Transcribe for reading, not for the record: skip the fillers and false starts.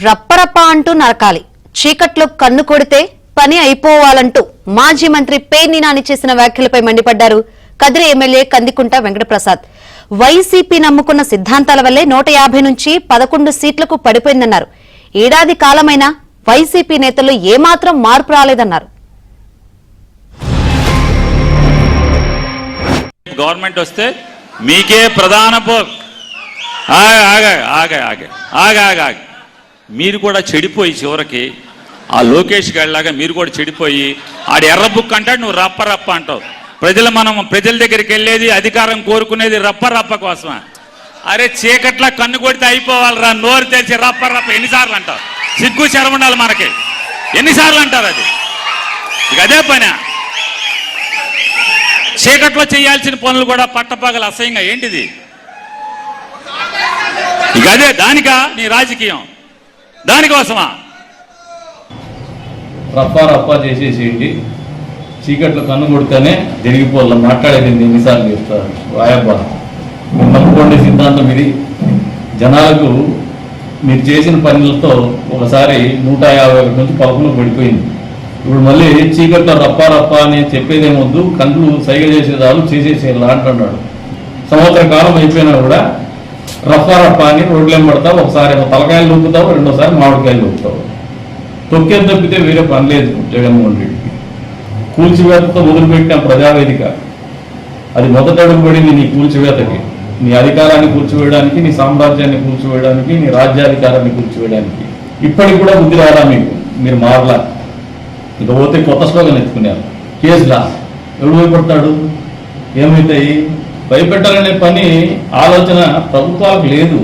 రప్పరప్ప అంటూ నరకాలి, చీకట్లో కన్ను కొడితే పని అయిపోవాలంటూ మాజీ మంత్రి పేర్ని నాని చేసిన వ్యాఖ్యలపై మండిపడ్డారు కదిరి ఎమ్మెల్యే కందికుంట వెంకటప్రసాద్. వైసీపీ నమ్ముకున్న సిద్ధాంతాల వల్లే 150 నుంచి 11 సీట్లకు పడిపోయిందన్నారు. ఏడాది కాలమైనా వైసీపీ నేతల్లో ఏమాత్రం మార్పు రాలేదన్నారు. గవర్నమెంట్ వస్తే మీకే ప్రధాన మీరు కూడా చెడిపోయి చివరికి ఆ లోకేష్ గారిలాగా మీరు కూడా చెడిపోయి ఆడు ఎర్ర బుక్ అంటాడు, నువ్వు రప్ప అంటావు. ప్రజల దగ్గరికి వెళ్ళేది అధికారం కోరుకునేది రప్ప కోసమా? అరే చీకట్లా కన్ను కొడితే అయిపోవాలరా, నోరు తెరిచి రప్ప ఎన్నిసార్లు అంటావు? సిగ్గు శరం ఉండాలి మనకి, ఎన్నిసార్లు అంటారు? అది ఇక అదే పని. చీకట్లో చేయాల్సిన పనులు కూడా పట్టపగలు అసహ్యంగా ఏంటిది? ఇక అదే దానికా నీ రాజకీయం? దానికోసమా? రప్పా చేసేసేయండి, చీకట్లో కన్ను కొడితేనే జరిగిపోవాలి. మాట్లాడేది ఎన్నిసార్లు చెప్తారు? రాయబ్బా, మీరు నమ్ముకోండి సిద్ధాంతం ఇది. జనాలకు మీరు చేసిన పనులతో ఒకసారి 151 నుంచి 11 పడిపోయింది. ఇప్పుడు మళ్ళీ చీకట్లో రప్ప అని చెప్పేదేమొద్దు, కళ్ళు సైగ చేసేదాలు చేసేసేలా అంటున్నాడు. సంవత్సర కాలం అయిపోయినా కూడా రప్ప అని రోడ్లేం పడతావు. ఒకసారి తలకాయలు నొక్కుతావు, రెండోసారి మామిడికాయలు నొక్కుతావు. తొక్కేది తప్పితే వేరే పని లేదు జగన్మోహన్ రెడ్డికి. కూల్చివేతతో మొదలుపెట్టిన ప్రజావేదిక, అది మొదట అడుగుపడింది నీ కూల్చివేతకి, నీ అధికారాన్ని కూల్చివేయడానికి, నీ సామ్రాజ్యాన్ని కూల్చివేయడానికి, నీ రాజ్యాధికారాన్ని కూల్చివేయడానికి. ఇప్పటికి కూడా బుద్ధి రాలా మీకు? మీరు మారలా. ఇక పోతే కొత్త స్లోగన్ ఎత్తుకున్నారు, కేసులా. ఎవడు భయపడతాడు? ఏమవుతాయి? భయపెట్టాలనే పని ఆలోచన ప్రభుత్వాలకు లేదు.